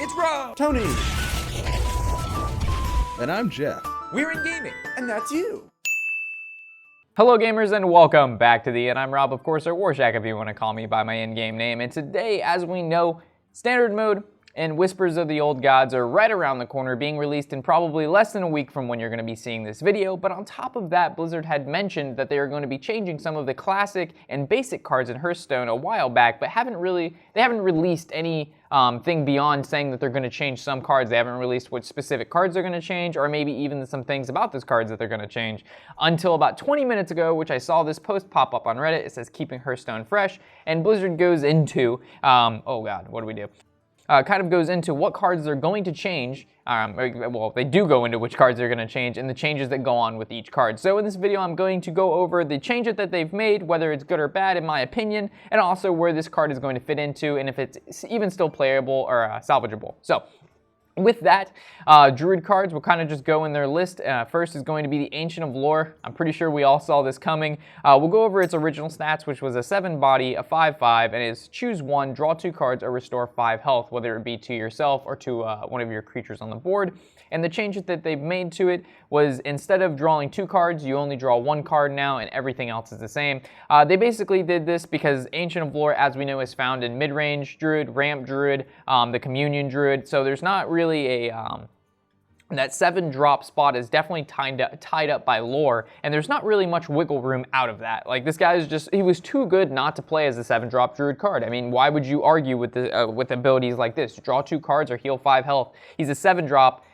It's Rob! Tony! And I'm Jeff. We're in gaming. And that's you. Hello gamers and welcome back to the And I'm Rob, of course, or Warshack if you want to call me by my in-game name. And today, as we know, Standard Mode and Whispers of the Old Gods are right around the corner, being released in probably less than a week from when you're going to be seeing this video. But on top of that, Blizzard had mentioned that they are going to be changing some of the classic and basic cards in Hearthstone a while back, but they haven't released any thing beyond saying that they're going to change some cards. They haven't released which specific cards they're going to change, or maybe even some things about those cards that they're going to change. Until about 20 minutes ago, which I saw this post pop up on Reddit. It says keeping Hearthstone fresh, and Blizzard goes into, oh god, what do we do? Kind of goes into what cards they're going to change. Well, they do go into which cards they're going to change and the changes that go on with each card. So in this video, I'm going to go over the changes that they've made, whether it's good or bad in my opinion, and also where this card is going to fit into and if it's even still playable or salvageable. So with that, Druid cards will kind of just go in their list. First is going to be the Ancient of Lore. I'm pretty sure we all saw this coming. We'll go over its original stats, which was a 7 body, a 5/5, and is choose 1, draw 2 cards, or restore 5 health, whether it be to yourself or to one of your creatures on the board. And the changes that they've made to it was instead of drawing 2 cards, you only draw 1 card now, and everything else is the same. They basically did this because Ancient of Lore, as we know, is found in mid-range Druid, Ramp Druid, the Communion Druid, so there's not really that 7-drop spot is definitely tied up by lore, and there's not really much wiggle room out of that. Like, this guy is just, he was too good not to play as a 7-drop Druid card. I mean, why would you argue with abilities like this? Draw 2 cards or heal 5 health. He's a 7-drop,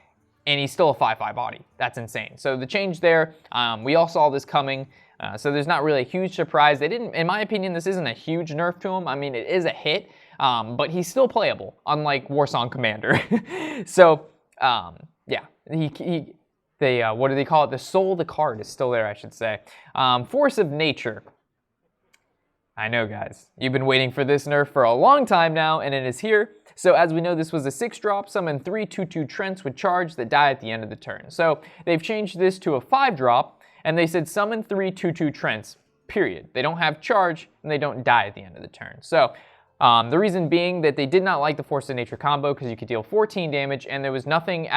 and he's still a 5/5 body. That's insane. So the change there, we all saw this coming. So there's not really a huge surprise. They didn't, in my opinion, this isn't a huge nerf to him. I mean, it is a hit, but he's still playable, unlike Warsong Commander. So, yeah, what do they call it? The soul of the card is still there, I should say. Force of Nature. I know, guys, you've been waiting for this nerf for a long time now, and it is here. So as we know, this was a 6-drop, summon 3 2/2 Trents with charge that die at the end of the turn. So they've changed this to a 5-drop, and they said summon 3 2/2 Trents, period. They don't have charge, and they don't die at the end of the turn. So the reason being that they did not like the Force of Nature combo because you could deal 14 damage and there was nothing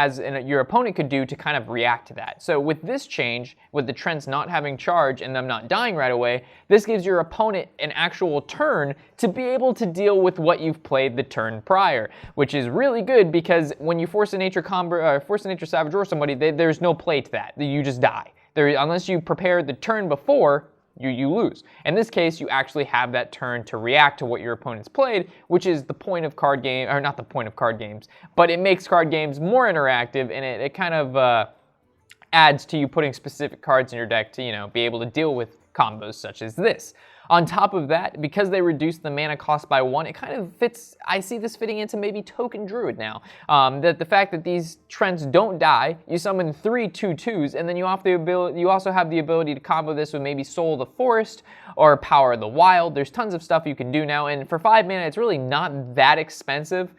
your opponent could do to kind of react to that. So with this change, with the Trents not having charge and them not dying right away, this gives your opponent an actual turn to be able to deal with what you've played the turn prior, which is really good because when you Force of Nature combo, Force of Nature Savage or somebody, there's no play to that. You just die. Unless you prepared the turn before, you lose. In this case, you actually have that turn to react to what your opponent's played, which is the point of card game, or not the point of card games, but it makes card games more interactive, and it kind of adds to you putting specific cards in your deck to, be able to deal with combos such as this. On top of that, because they reduced the mana cost by 1, it kind of fits, I see this fitting into maybe Token Druid now. That the fact that these Trents don't die, you summon 3 2/2s, and then you also have the ability to combo this with maybe Soul of the Forest or Power of the Wild. There's tons of stuff you can do now, and for 5 mana, it's really not that expensive.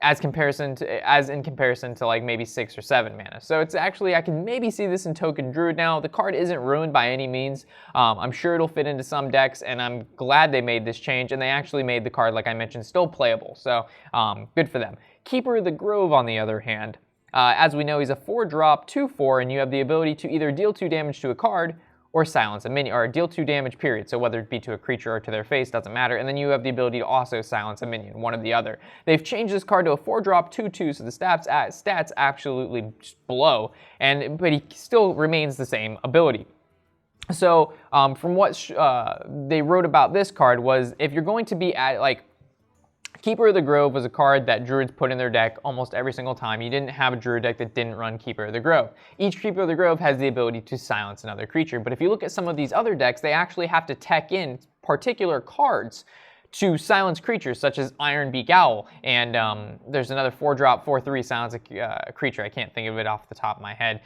As in comparison to like maybe 6 or 7 mana. So it's actually, I can maybe see this in Token Druid now. The card isn't ruined by any means. I'm sure it'll fit into some decks, and I'm glad they made this change, and they actually made the card, like I mentioned, still playable. So good for them. Keeper of the Grove, on the other hand, as we know, he's a 4-drop, 2/4, and you have the ability to either deal 2 damage to a card or silence a minion, or deal 2 damage, period. So whether it be to a creature or to their face, doesn't matter. And then you have the ability to also silence a minion, one or the other. They've changed this card to a 4-drop, 2/2, so the stats absolutely just blow, but he still remains the same ability. So from what they wrote about this card was, if you're going to be at, like, Keeper of the Grove was a card that Druids put in their deck almost every single time. You didn't have a Druid deck that didn't run Keeper of the Grove. Each Keeper of the Grove has the ability to silence another creature, but if you look at some of these other decks, they actually have to tech in particular cards to silence creatures, such as Iron Beak Owl, and there's another 4-drop, 4/3 silence a creature. I can't think of it off the top of my head.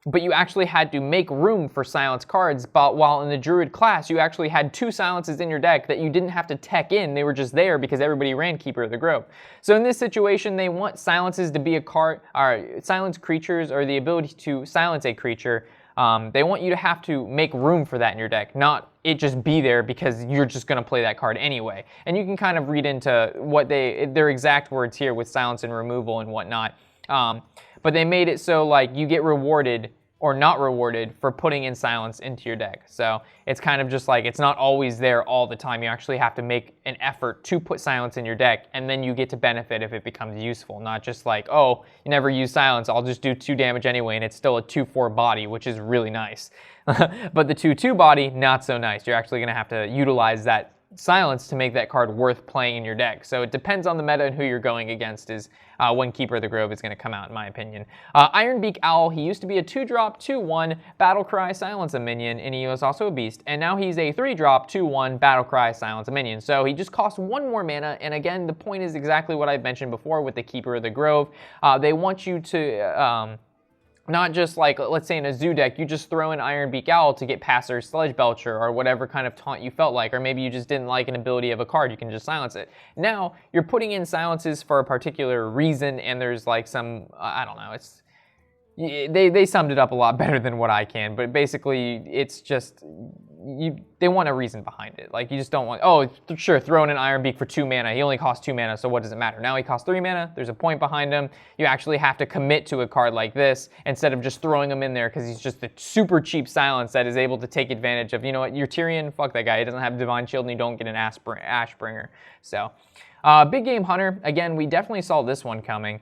But you actually had to make room for silence cards, but while in the Druid class, you actually had 2 silences in your deck that you didn't have to tech in. They were just there because everybody ran Keeper of the Grove. So in this situation, they want silences to be a card, or silence creatures, or the ability to silence a creature They want you to have to make room for that in your deck, not it just be there because you're just going to play that card anyway. And you can kind of read into what their exact words here with silence and removal and whatnot. But they made it so like you get rewarded or not rewarded for putting in silence into your deck. So it's kind of just like, it's not always there all the time. You actually have to make an effort to put silence in your deck, and then you get to benefit if it becomes useful. Not just like, oh, you never use silence, I'll just do 2 damage anyway, and it's still a 2/4 body, which is really nice. But the 2/2 body, not so nice. You're actually gonna have to utilize that silence to make that card worth playing in your deck. So it depends on the meta and who you're going against is when Keeper of the Grove is going to come out, in my opinion. Iron Beak Owl, he used to be a 2-drop, 2/1 Battlecry Silence a minion, and he was also a beast. And now he's a 3-drop, 2/1 Battlecry Silence a minion. So he just costs 1 more mana, and again, the point is exactly what I've mentioned before with the Keeper of the Grove. They want you to not just like, let's say in a zoo deck, you just throw in Iron Beak Owl to get past their Sludge Belcher or whatever kind of taunt you felt like, or maybe you just didn't like an ability of a card, you can just silence it. Now, you're putting in silences for a particular reason, and there's like some, I don't know, they summed it up a lot better than what I can, but basically it's just, they want a reason behind it. Like, you just don't want, oh, sure, throw in an Iron Beak for 2 mana. He only costs 2 mana, so what does it matter? Now he costs 3 mana. There's a point behind him. You actually have to commit to a card like this instead of just throwing him in there because he's just a super cheap silence that is able to take advantage of, you know what, your Tyrion, fuck that guy. He doesn't have Divine Shield and you don't get an Ashbringer. So, Big Game Hunter, again, we definitely saw this one coming.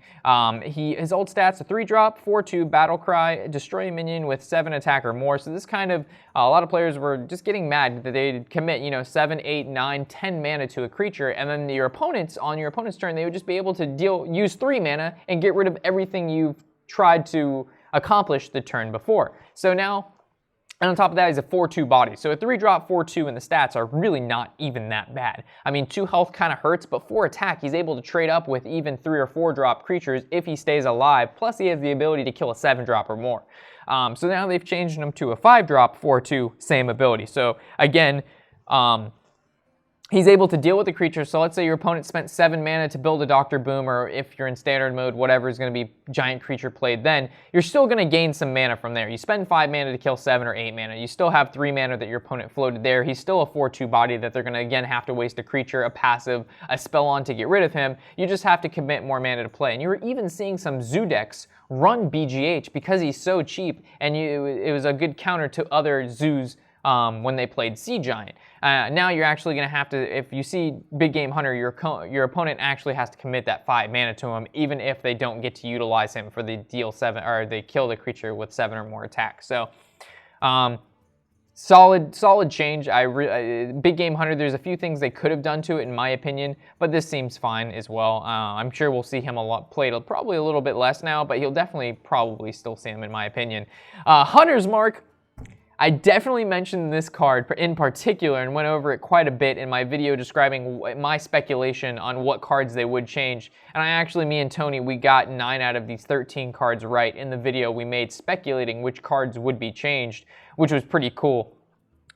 His old stats, a 3-drop, 4/2 Battlecry, destroy a minion with 7 attack or more. So this kind of, a lot of players were just getting mad that they'd commit, 7, 8, 9, 10 mana to a creature, and then your opponents, on your opponent's turn, they would just be able to use 3 mana and get rid of everything you've tried to accomplish the turn before. So now, and on top of that, he's a 4/2 body. So a 3-drop, 4/2, and the stats are really not even that bad. I mean, 2 health kind of hurts, but 4 attack, he's able to trade up with even 3 or 4-drop creatures if he stays alive. Plus, he has the ability to kill a 7-drop or more. So now they've changed him to a 5-drop, 4/2, same ability. So again, he's able to deal with the creature. So let's say your opponent spent 7 mana to build a Dr. Boom, or if you're in standard mode, whatever is going to be giant creature played then, you're still going to gain some mana from there. You spend 5 mana to kill 7 or 8 mana. You still have 3 mana that your opponent floated there. He's still a 4/2 body that they're going to, again, have to waste a creature, a passive, a spell on to get rid of him. You just have to commit more mana to play. And you were even seeing some zoo decks run BGH because he's so cheap, and it was a good counter to other zoos when they played Sea Giant. Now you're actually going to have to, if you see Big Game Hunter, your opponent actually has to commit that 5 mana to him, even if they don't get to utilize him for the deal 7, or they kill the creature with 7 or more attack. So, solid change. Big Game Hunter, there's a few things they could have done to it, in my opinion, but this seems fine as well. I'm sure we'll see him played probably a little bit less now, but you'll definitely probably still see him, in my opinion. Hunter's Mark. I definitely mentioned this card in particular and went over it quite a bit in my video describing my speculation on what cards they would change. And me and Tony, we got 9 out of these 13 cards right in the video we made speculating which cards would be changed, which was pretty cool.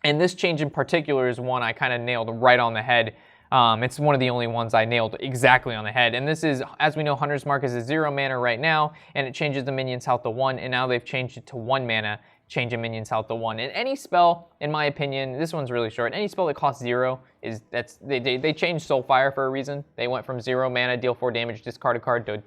And this change in particular is one I kind of nailed right on the head. It's one of the only ones I nailed exactly on the head. And this is, as we know, Hunter's Mark is a 0 mana right now, and it changes the minion's health to 1, and now they've changed it to 1 mana. Change a minion's health to 1. And any spell, in my opinion, this one's really short, any spell that costs 0 they changed Soulfire for a reason. They went from 0 mana, deal 4 damage, discard a card to,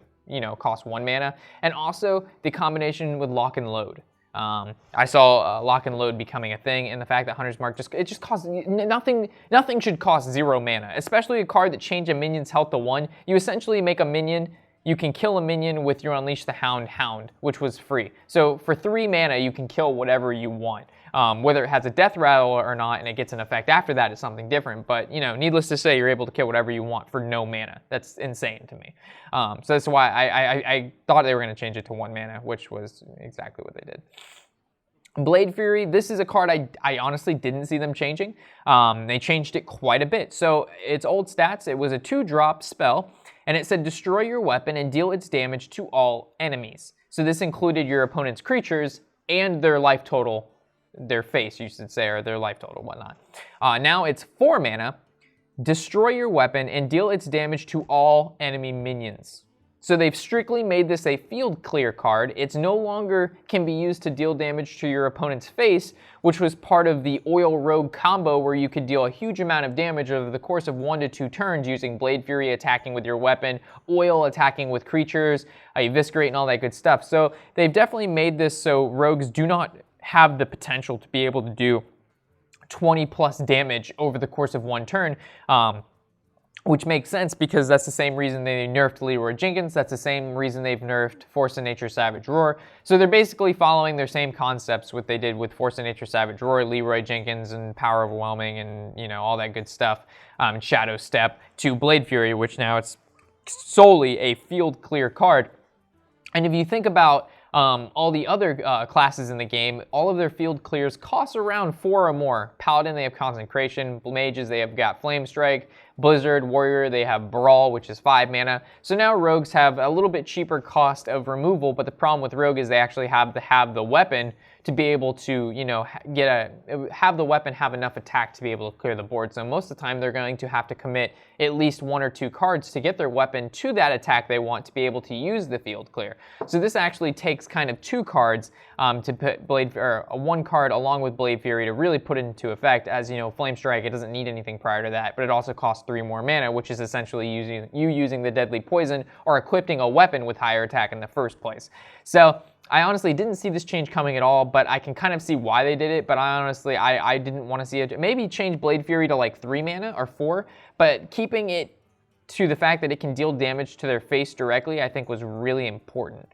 cost 1 mana. And also the combination with Lock and Load. I saw Lock and Load becoming a thing, and the fact that Hunter's Mark just costs nothing should cost 0 mana, especially a card that changed a minion's health to 1. You essentially make a minion. You can kill a minion with your Unleash the Hound, which was free. So for 3 mana, you can kill whatever you want. Whether it has a death rattle or not, and it gets an effect after that is something different. But, needless to say, you're able to kill whatever you want for no mana. That's insane to me. So that's why I thought they were going to change it to 1 mana, which was exactly what they did. Blade Fury, this is a card I honestly didn't see them changing. They changed it quite a bit. So its old stats, it was a 2-drop spell, and it said destroy your weapon and deal its damage to all enemies. So this included your opponent's creatures and their life total, their face, you should say, or their life total, whatnot. Now it's 4 mana, destroy your weapon and deal its damage to all enemy minions. So they've strictly made this a field clear card. It's no longer can be used to deal damage to your opponent's face, which was part of the Oil Rogue combo where you could deal a huge amount of damage over the course of 1 to 2 turns using Blade Fury attacking with your weapon, Oil attacking with creatures, Eviscerate and all that good stuff. So they've definitely made this so rogues do not have the potential to be able to do 20 plus damage over the course of 1 turn. Which makes sense because that's the same reason they nerfed Leroy Jenkins. That's the same reason they've nerfed Force of Nature Savage Roar. So they're basically following their same concepts, what they did with Force of Nature Savage Roar, Leroy Jenkins, and Power Overwhelming, and all that good stuff. Shadow Step to Blade Fury, which now it's solely a field clear card. And if you think about all the other classes in the game, all of their field clears cost around 4 or more. Paladin, they have Consecration. Mages, they have got Flame Strike. Blizzard, Warrior, they have Brawl, which is 5 mana. So now rogues have a little bit cheaper cost of removal, but the problem with rogue is they actually have to have the weapon to be able to, have the weapon have enough attack to be able to clear the board. So most of the time they're going to have to commit at least 1 or 2 cards to get their weapon to that attack they want to be able to use the field clear. So this actually takes kind of 2 cards to put 1 card along with Blade Fury to really put it into effect. As Flame Strike, it doesn't need anything prior to that, but it also costs 3 more mana, which is essentially using the Deadly Poison or equipping a weapon with higher attack in the first place. So I honestly didn't see this change coming at all, but I can kind of see why they did it, but I didn't want to see it. Maybe change Blade Fury to like 3 mana or 4, but keeping it to the fact that it can deal damage to their face directly, I think was really important.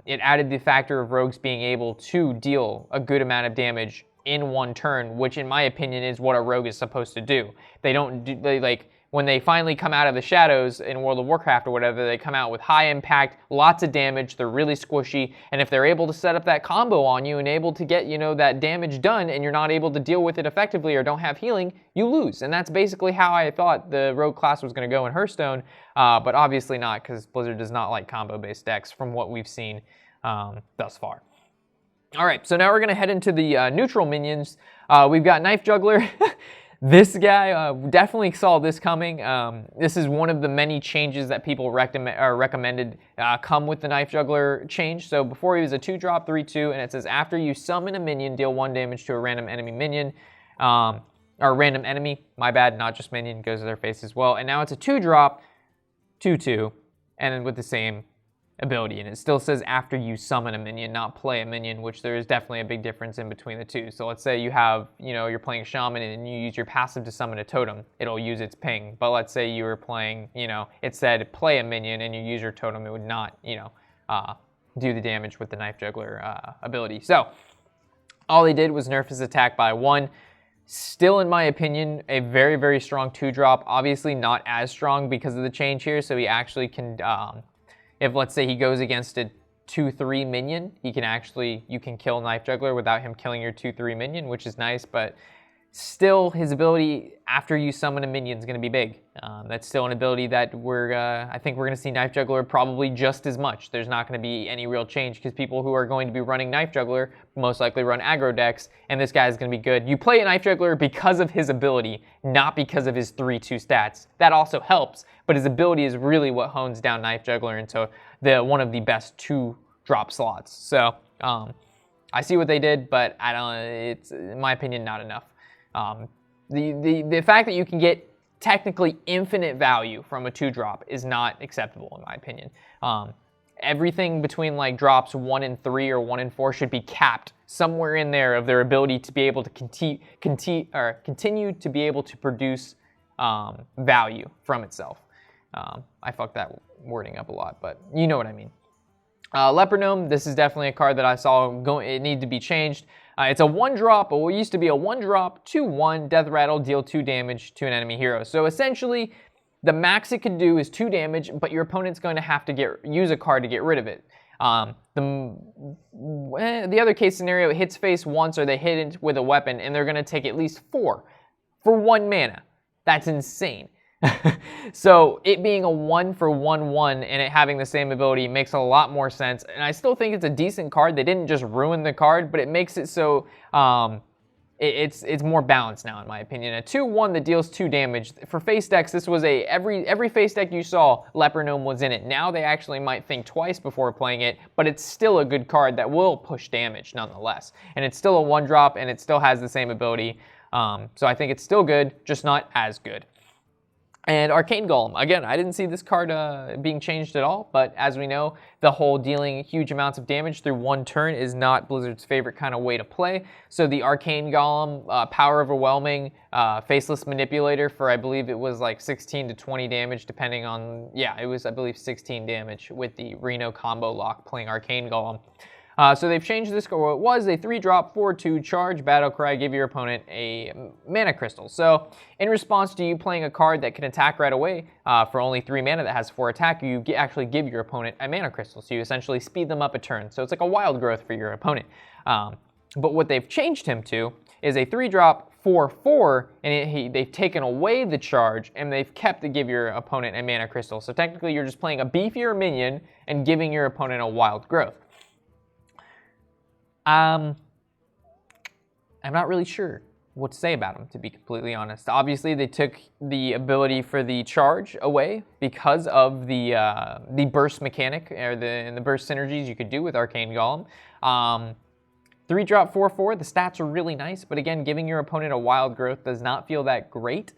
It added the factor of rogues being able to deal a good amount of damage in 1 turn, which in my opinion is what a rogue is supposed to do. When they finally come out of the shadows in World of Warcraft or whatever, they come out with high impact, lots of damage, they're really squishy, and if they're able to set up that combo on you and able to get, that damage done and you're not able to deal with it effectively or don't have healing, you lose. And that's basically how I thought the rogue class was going to go in Hearthstone, but obviously not, because Blizzard does not like combo-based decks from what we've seen thus far. All right, so now we're going to head into the neutral minions. We've got Knife Juggler. This guy, definitely saw this coming. This is one of the many changes that people recommended come with the Knife Juggler change. So before he was a 2-drop, 3/2, and it says after you summon a minion, deal 1 damage to a random enemy minion. Or random enemy, my bad, not just minion, goes to their face as well. And now it's a 2-drop, 2/2, and then with the same ability, and it still says after you summon a minion, not play a minion, which there is definitely a big difference in between the two. So let's say you have, you're playing Shaman and you use your passive to summon a totem, it'll use its ping. But let's say you were playing, it said play a minion and you use your totem, it would not, do the damage with the Knife Juggler ability. So all they did was nerf his attack by 1. Still, in my opinion, a very, very strong 2-drop. Obviously not as strong because of the change here, so he actually can, if let's say he goes against a 2/3 minion, you can kill Knife Juggler without him killing your 2/3 minion, which is nice, but still his ability after you summon a minion is going to be big. That's still an ability that I think we're going to see Knife Juggler probably just as much. There's not going to be any real change because people who are going to be running Knife Juggler most likely run aggro decks, and this guy is going to be good. You play a Knife Juggler because of his ability, not because of his 3/2 stats. That also helps, but his ability is really what hones down Knife Juggler into one of the best 2-drop slots. So I see what they did, but it's, in my opinion, not enough. The fact that you can get technically infinite value from a 2-drop is not acceptable in my opinion. Everything between like drops 1 and 3 or 1 and 4 should be capped somewhere in there of their ability to be able to continue to be able to produce value from itself. I fucked that wording up a lot, but you know what I mean. Leper Gnome, this is definitely a card that I saw it need to be changed. It's a 1-drop, but what used to be a 1-drop, 2/1, Death Rattle, deal 2 damage to an enemy hero. So essentially, the max it could do is 2 damage, but your opponent's going to have to use a card to get rid of it. The other case scenario, it hits face once or they hit it with a weapon, and they're going to take at least 4 for 1 mana. That's insane. So it being a 1 for 1/1 and it having the same ability makes a lot more sense, and I still think it's a decent card. They didn't just ruin the card, but it makes it so it's more balanced now, in my opinion. A 2/1 that deals 2 damage. For face decks, this was every face deck you saw, Leper Gnome was in it. Now they actually might think twice before playing it, but it's still a good card that will push damage nonetheless. And it's still a 1-drop, and it still has the same ability. So I think it's still good, just not as good. And Arcane Golem, again, I didn't see this card being changed at all, but as we know, the whole dealing huge amounts of damage through 1 turn is not Blizzard's favorite kind of way to play. So the Arcane Golem, Power Overwhelming, Faceless Manipulator for, I believe it was like 16 to 20 damage, depending on, yeah, it was, I believe, 16 damage with the Reno combo lock playing Arcane Golem. So they've changed this. It was a 3-drop, 4/2 charge battle cry. Give your opponent a mana crystal. So in response to you playing a card that can attack right away for only 3 mana that has 4 attack, you actually give your opponent a mana crystal. So you essentially speed them up a turn. So it's like a wild growth for your opponent. But what they've changed him to is a 3-drop, 4/4, and they've taken away the charge, and they've kept to give your opponent a mana crystal. So technically you're just playing a beefier minion and giving your opponent a wild growth. I'm not really sure what to say about them, to be completely honest. Obviously, they took the ability for the charge away because of the burst mechanic, or the burst synergies you could do with Arcane Golem. 3-drop, 4/4, the stats are really nice, but again, giving your opponent a wild growth does not feel that great.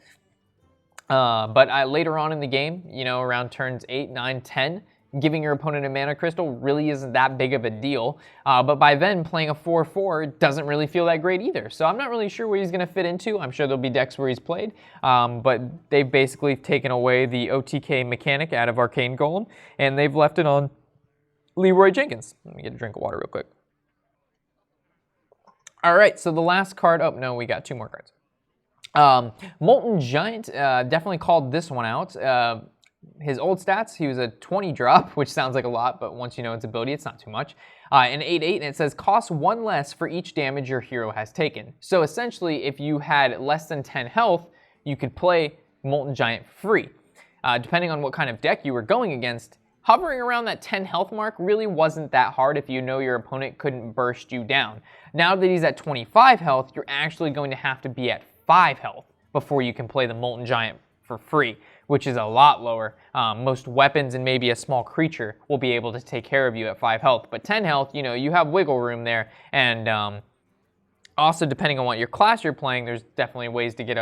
But later on in the game, you know, around turns 8, 9, 10, giving your opponent a mana crystal really isn't that big of a deal. But by then, playing a 4/4 doesn't really feel that great either. So I'm not really sure where he's going to fit into. I'm sure there'll be decks where he's played. But they've basically taken away the OTK mechanic out of Arcane Golem, and they've left it on Leroy Jenkins. Let me get a drink of water real quick. All right, so the last card. Oh, no, we got 2 more cards. Molten Giant, definitely called this one out. His old stats, he was a 20-drop, which sounds like a lot, but once you know its ability, it's not too much. An 8/8, and it says costs 1 less for each damage your hero has taken. So essentially, if you had less than 10 health, you could play Molten Giant free. Depending on what kind of deck you were going against, hovering around that 10 health mark really wasn't that hard if you know your opponent couldn't burst you down. Now that he's at 25 health, you're actually going to have to be at 5 health before you can play the Molten Giant for free, which is a lot lower. Most weapons and maybe a small creature will be able to take care of you at 5 health, but 10 health, you know, you have wiggle room there. And also, depending on what your class you're playing, there's definitely ways to get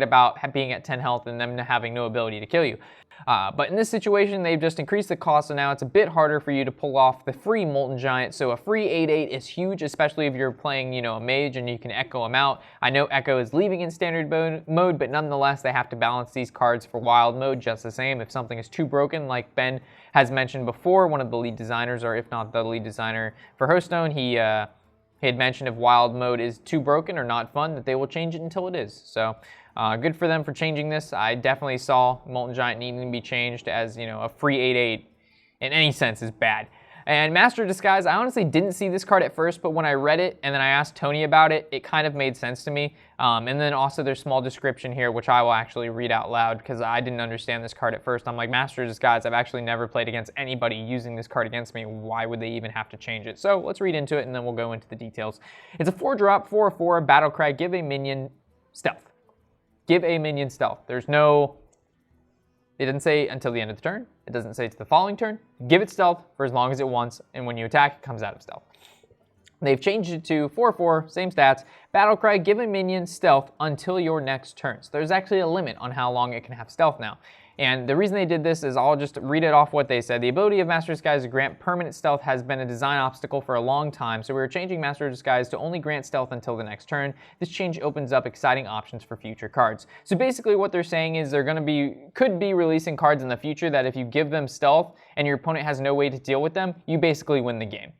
about being at 10 health and them having no ability to kill you. But in this situation, they've just increased the cost, so now it's a bit harder for you to pull off the free Molten Giant. So a free 8/8 is huge, especially if you're playing, you know, a mage and you can echo them out. I know Echo is leaving in standard mode, but nonetheless, they have to balance these cards for wild mode just the same. If something is too broken, like Ben has mentioned before, one of the lead designers, or if not the lead designer for Hearthstone, he had mentioned if wild mode is too broken or not fun, that they will change it until it is. So good for them for changing this. I definitely saw Molten Giant needing to be changed, as, you know, a free 8/8 in any sense is bad. And Master of Disguise, I honestly didn't see this card at first, but when I read it and then I asked Tony about it, it kind of made sense to me. And then also there's small description here, which I will actually read out loud because I didn't understand this card at first. I'm like, Master of Disguise, I've actually never played against anybody using this card against me. Why would they even have to change it? So let's read into it and then we'll go into the details. It's a 4-drop, 4/4, battle cry, give a minion stealth. Give a minion stealth. There's no... It doesn't say until the end of the turn. It doesn't say to the following turn. Give it stealth for as long as it wants, and when you attack, it comes out of stealth. They've changed it to 4/4, same stats. Battle cry, give a minion stealth until your next turn. So there's actually a limit on how long it can have stealth now. And the reason they did this is, I'll just read it off what they said. The ability of Master of Disguise to grant permanent stealth has been a design obstacle for a long time, so we're changing Master of Disguise to only grant stealth until the next turn. This change opens up exciting options for future cards. So basically what they're saying is they're going to could be releasing cards in the future that if you give them stealth and your opponent has no way to deal with them, you basically win the game.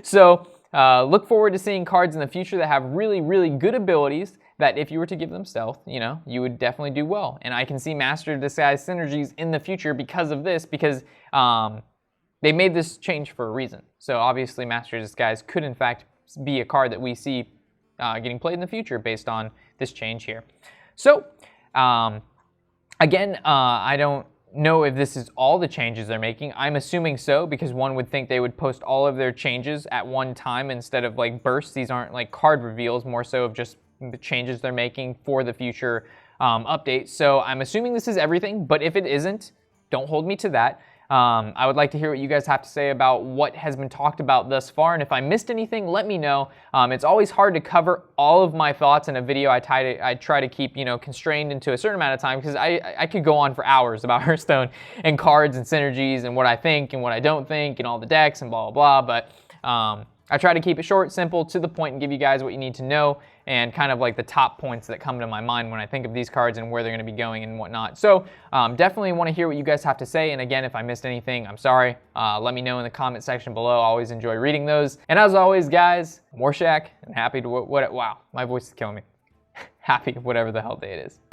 So look forward to seeing cards in the future that have really, really good abilities that if you were to give them stealth, you know, you would definitely do well. And I can see Master of Disguise synergies in the future because of this, because they made this change for a reason. So obviously Master of Disguise could in fact be a card that we see getting played in the future based on this change here. So again, I don't know if this is all the changes they're making. I'm assuming so, because one would think they would post all of their changes at one time instead of like bursts. These aren't like card reveals, more so of just the changes they're making for the future updates. So I'm assuming this is everything, but if it isn't, don't hold me to that. I would like to hear what you guys have to say about what has been talked about thus far, and if I missed anything, let me know. It's always hard to cover all of my thoughts in a video. I try to keep, you know, constrained into a certain amount of time, because I could go on for hours about Hearthstone and cards and synergies and what I think and what I don't think and all the decks and blah, blah, blah, but I try to keep it short, simple, to the point, and give you guys what you need to know, and kind of like the top points that come to my mind when I think of these cards and where they're going to be going and whatnot. So definitely want to hear what you guys have to say. And again, if I missed anything, I'm sorry. Let me know in the comment section below. I always enjoy reading those. And as always, guys, Warshack, and happy to wow, my voice is killing me. Happy whatever the hell day it is.